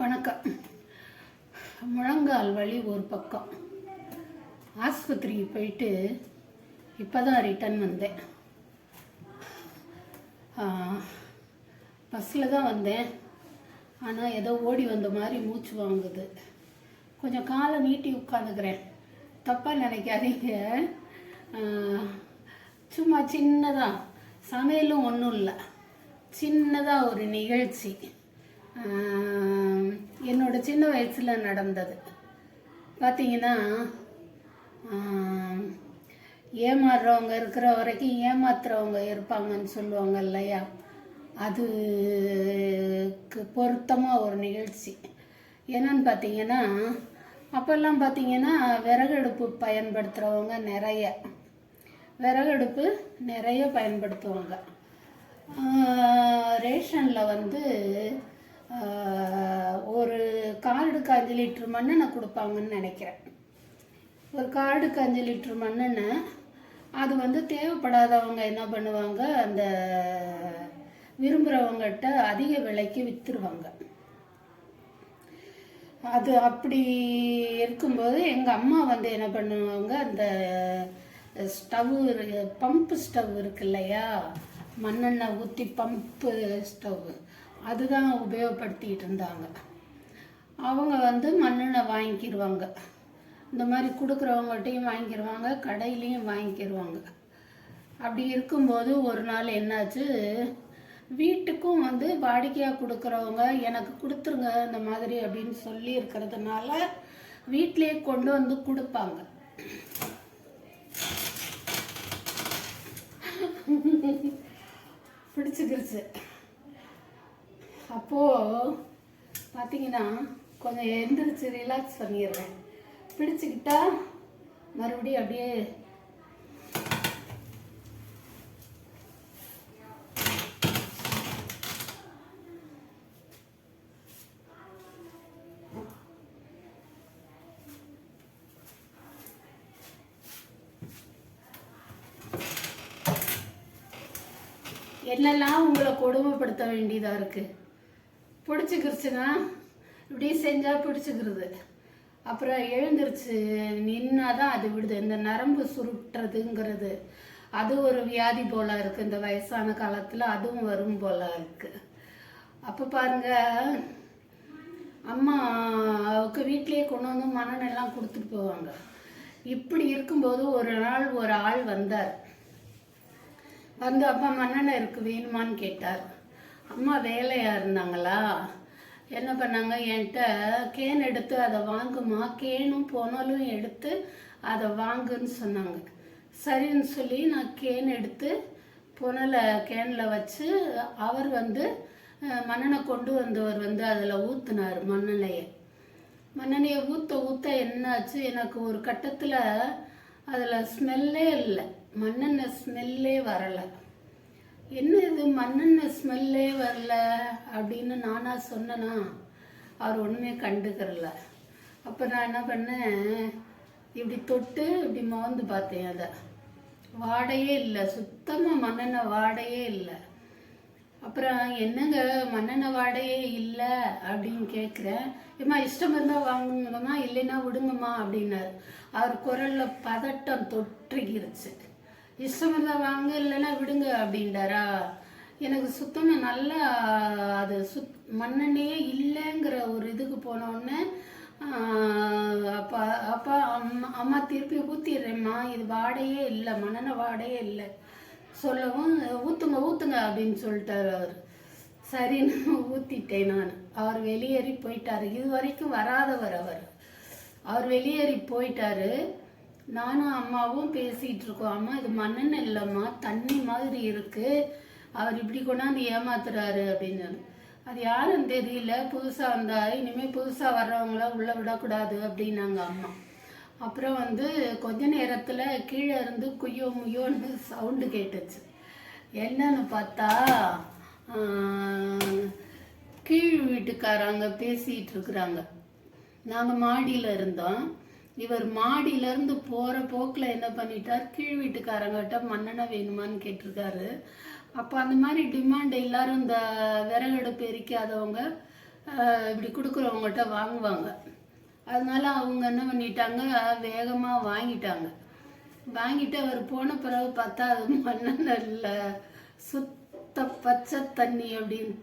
வணக்கம். முழங்கால் வலி ஒரு பக்கம். ஆஸ்பத்திரிக்கு போயிட்டு இப்போ தான் ரிட்டர்ன் வந்தேன். பஸ்ஸில் தான் வந்தேன். ஆனால் ஏதோ ஓடி வந்த மாதிரி மூச்சு வாங்குது. கொஞ்சம் காலை நீட்டி உட்காந்துக்கிறேன். தப்பாக நினைக்காதீங்க. சும்மா சின்னதாக சமையலும் ஒன்றும் இல்லை, சின்னதாக ஒரு நிகழ்ச்சி என்னோட சின்ன வயசில் நடந்தது. பார்த்தீங்கன்னா, ஏமாறுறவங்க இருக்கிற வரைக்கும் ஏமாத்துறவங்க இருப்பாங்கன்னு சொல்லுவாங்க இல்லையா, அதுக்கு பொருத்தமாக ஒரு நிகழ்ச்சி. என்னன்னு பார்த்தீங்கன்னா, அப்போல்லாம் பார்த்தீங்கன்னா விறகடுப்பு பயன்படுத்துகிறவங்க விறகடுப்பு நிறைய பயன்படுத்துவாங்க. ரேஷனில் வந்து ஒரு கார்டுக்கு 5 லிட்டர் மண்ணெண்ணெய் கொடுப்பாங்கன்னு நினைக்கிறேன். ஒரு கார்டுக்கு 5 லிட்டர் மண்ணெண்ணெய். அது வந்து தேவைப்படாதவங்க என்ன பண்ணுவாங்க, அந்த விரும்புகிறவங்ககிட்ட அதிக விலைக்கு விற்றுருவாங்க. அது அப்படி இருக்கும்போது எங்கள் அம்மா வந்து என்ன பண்ணுவாங்க, அந்த பம்பு ஸ்டவ் இருக்கு இல்லையா, மண்ணெண்ணெய் ஊற்றி பம்பு ஸ்டவ், அதுதான் உபயோகப்படுத்திகிட்டு இருந்தாங்க. அவங்க வந்து மண்ணெண்ணெய் வாங்கிக்கிடுவாங்க. இந்த மாதிரி கொடுக்குறவங்கள்ட்டையும் வாங்கிக்கிடுவாங்க, கடையிலையும் வாங்கிக்கிடுவாங்க. அப்படி இருக்கும்போது ஒரு நாள் என்னாச்சு, வீட்டுக்கும் வந்து வாடிக்கையாக கொடுக்குறவங்க எனக்கு கொடுத்துருங்க இந்த மாதிரி அப்படின்னு சொல்லி இருக்கிறதுனால வீட்டிலேயே கொண்டு வந்து கொடுப்பாங்க. பிடிச்சிக்கிருச்சு. அப்போது பார்த்தீங்கன்னா கொஞ்சம் எந்திரிச்சு ரிலாக்ஸ் பண்ணிடுறேன். பிடிச்சிக்கிட்டா மறுபடியும் அப்படியே என்னெல்லாம் உங்களை கொடுமைப்படுத்த வேண்டியதாக இருக்குது. பிடிச்சிக்கிருச்சுன்னா இப்படி செஞ்சால் பிடிச்சிக்கிறது. அப்புறம் எழுந்திரிச்சு நின்னாதான் அது விடுது. இந்த நரம்பு சுருட்டுறதுங்கிறது அது ஒரு வியாதி போல இருக்குது. இந்த வயசான காலத்தில் அதுவும் வரும் போல இருக்குது. அப்போ பாருங்க, அம்மாவுக்கு வீட்டிலேயே கொண்டு வந்து மண்ணெண்ணெல்லாம் கொடுத்துட்டு போவாங்க. இப்படி இருக்கும்போது ஒரு நாள் ஒரு ஆள் வந்தார். வந்து அப்பா மண்ணெண்ணெய் இருக்கு வேணுமான்னு கேட்டார். அம்மா வேலையாக இருந்தாங்களா, என்ன பண்ணாங்க, என்கிட்ட கேன் எடுத்து அதை வாங்குமா, கேனும் புனலும் எடுத்து அதை வாங்குன்னு சொன்னாங்க. சரின்னு சொல்லி நான் கேன் எடுத்து புனலை கேனில் வச்சு அவர் வந்து மண்ணெண்ணெய் கொண்டு வந்தவர் வந்து அதில் ஊற்றுனார். மண்ணெண்ணெயை ஊற்ற என்னாச்சு, எனக்கு ஒரு கட்டத்தில் அதில் ஸ்மெல்லே இல்லை, மண்ணெண்ணெய் ஸ்மெல்லே வரலை. என்ன இது மண்ணெண்ணெய் ஸ்மெல்லே வரல அப்படின்னு நானாக சொன்னேன்னா அவர் ஒன்றுமே கண்டுக்கிறல. அப்போ நான் என்ன பண்ணேன், இப்படி தொட்டு இப்படி மோந்து பார்த்தேன். அதை வாடையே இல்லை, சுத்தமாக மண்ணெண்ணெய் வாடையே இல்லை. அப்புறம் என்னங்க மண்ணெண்ணெய் வாடையே இல்லை அப்படின்னு கேட்குறேன். ஏம்மா இஷ்டம் இருந்தால் வாங்குங்கம்மா, இல்லைன்னா விடுங்கம்மா அப்படின்னாரு. அவர் குரலில் பதட்டம் தொற்றுகிருச்சு. இஷ்டம் இருந்தால் வாங்க, இல்லைன்னா விடுங்க அப்படின்றாரா. எனக்கு சுத்தமாக நல்லா அது மண்ணெண்ணெயே இல்லைங்கிற ஒரு இதுக்கு போனோடனே அப்பா அம்மா திருப்பி ஊற்றிடுறேம்மா, இது வாடையே இல்லை, மண்ணெண்ணெய் வாடையே இல்லை சொல்லவும் ஊற்றுங்க அப்படின்னு சொல்லிட்டார் அவர். சரின்னு ஊற்றிட்டேன் நான். அவர் வெளியேறி போயிட்டார். இது வரைக்கும் வராதவர் அவர் வெளியேறி போயிட்டாரு. நானும் அம்மாவும் பேசிகிட்டு இருக்கோம். அம்மா இது மண்ணெண்ணெய் இல்லைம்மா, தண்ணி மாதிரி இருக்குது, அவர் இப்படி கொண்டாந்து ஏமாத்துறாரு அப்படின்னு. அது யாருன்னு தெரியல, புதுசாக வந்தா, இனிமேல் புதுசாக வர்றவங்கள உள்ளே விடக்கூடாது அப்படின்னாங்க அம்மா. அப்புறம் வந்து கொஞ்ச நேரத்தில் கீழே இருந்து குய்யோ முய்யோன்னு சவுண்டு கேட்டுச்சு. என்னன்னு பார்த்தா கீழ் வீட்டுக்காரங்க பேசிகிட்டு இருக்கிறாங்க. நாங்கள் மாடியில் இருந்தோம். இவர் மாடியிலேருந்து போகிற போக்கில் என்ன பண்ணிட்டார், கீழ் வீட்டுக்காரங்கிட்ட மண்ணெண்ணெய் வேணுமான்னு கேட்டிருக்காரு. அப்போ அந்த மாதிரி டிமாண்ட் எல்லாரும் இந்த விறகடுப்பு எரிக்காதவங்க இப்படி கொடுக்குறவங்கள்ட்ட வாங்குவாங்க. அதனால அவங்க என்ன பண்ணிட்டாங்க, வேகமாக வாங்கிட்டு அவர் போன பிறகு பார்த்தா அது மண்ணெண்ணெய்ல சுத்த பச்சை தண்ணி அப்படின்னு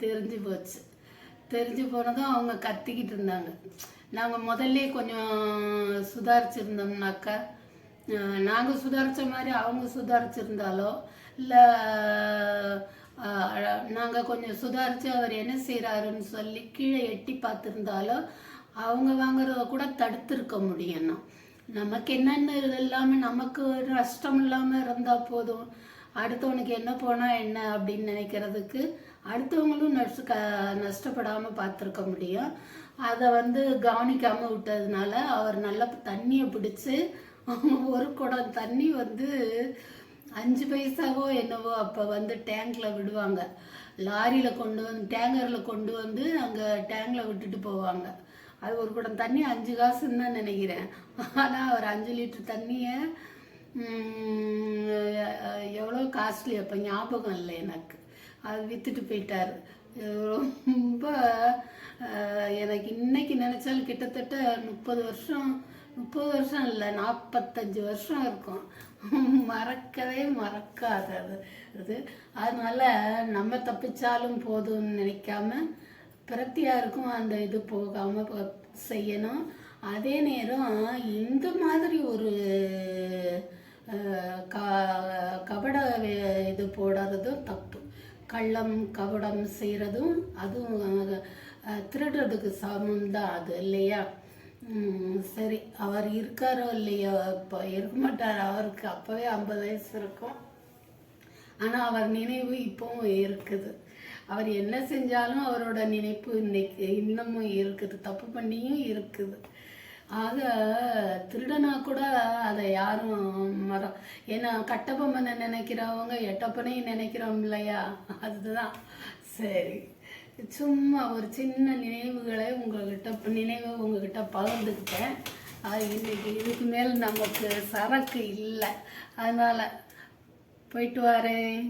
தெரிஞ்சு போனதும் அவங்க கத்திக்கிட்டு இருந்தாங்க. நாங்கள் முதல்ல கொஞ்சம் சுதாரிச்சிருந்தோம்னாக்கா, நாங்கள் சுதாரித்த மாதிரி அவங்க சுதாரிச்சிருந்தாலோ இல்லை நாங்கள் கொஞ்சம் சுதாரித்து அவர் என்ன செய்கிறாருன்னு சொல்லி கீழே எட்டி பார்த்துருந்தாலோ அவங்க வாங்குறத கூட தடுத்திருக்க முடியும்னா. நமக்கு என்னென்னு இல்லாமல் நமக்கு நஷ்டம் இல்லாமல் இருந்தால் போதும், அடுத்தவனுக்கு என்ன போனால் என்ன அப்படின்னு நினைக்கிறதுக்கு அடுத்தவங்களும் நஷ்டப்படாமல் பார்த்துருக்க முடியும். அதை கவனிக்காமல் விட்டதுனால அவர் நல்ல தண்ணியை பிடிச்சி ஒரு குடம் தண்ணி 5 பைசாவோ என்னவோ அப்போ டேங்கில் விடுவாங்க. லாரியில் டேங்கரில் கொண்டு அங்கே டேங்கில் விட்டுட்டு போவாங்க. அது ஒரு குடம் தண்ணி 5 காசுன்னு தான் நினைக்கிறேன். ஆனால் அவர் 5 லிட்டர் தண்ணியை எவ்வளோ காஸ்ட்லி அப்போ ஞாபகம் இல்லை எனக்கு, அது விற்றுட்டு போயிட்டார். ரொம்ப எனக்கு இன்னைக்கு நினச்சாலும் கிட்டத்தட்ட 30 வருஷம் இல்லை 45 வருஷம் இருக்கும். மறக்கவே மறக்காது அது. அதனால நம்ம தப்பிச்சாலும் போதும்னு நினைக்காம பிரத்தியாருக்கும் அந்த இது போகாமல் செய்யணும். அதே நேரம் இந்த மாதிரி ஒரு கபட இது போடுறதும் தப்பு. கள்ளம் கபடம் செய்கிறதும் அதுவும் திருடுறதுக்கு சமம் தான் அது, இல்லையா? சரி, அவர் இருக்காரோ இல்லையோ, இப்போ இருக்க மாட்டார். அவருக்கு அப்போவே 50 வயசு இருக்கும். ஆனால் அவர் நினைவு இப்போவும் இருக்குது. அவர் என்ன செஞ்சாலும் அவரோட நினைப்பு இன்னமும் இருக்குது, தப்பு பண்ணியும் இருக்குது. ஆக திருடனா கூட அதை யாரும் ஏன்னா கட்டபொம்மனை நினைக்கிறவங்க எட்டப்பனையும் நினைக்கிறோம் இல்லையா? அதுதான். சரி, சும்மா ஒரு சின்ன நினைவுகளை உங்ககிட்ட பகிர்ந்துக்கிட்டேன். இன்னைக்கு இதுக்கு மேல் நமக்கு சரக்கு இல்லை, அதனால் போயிட்டு வரேன்.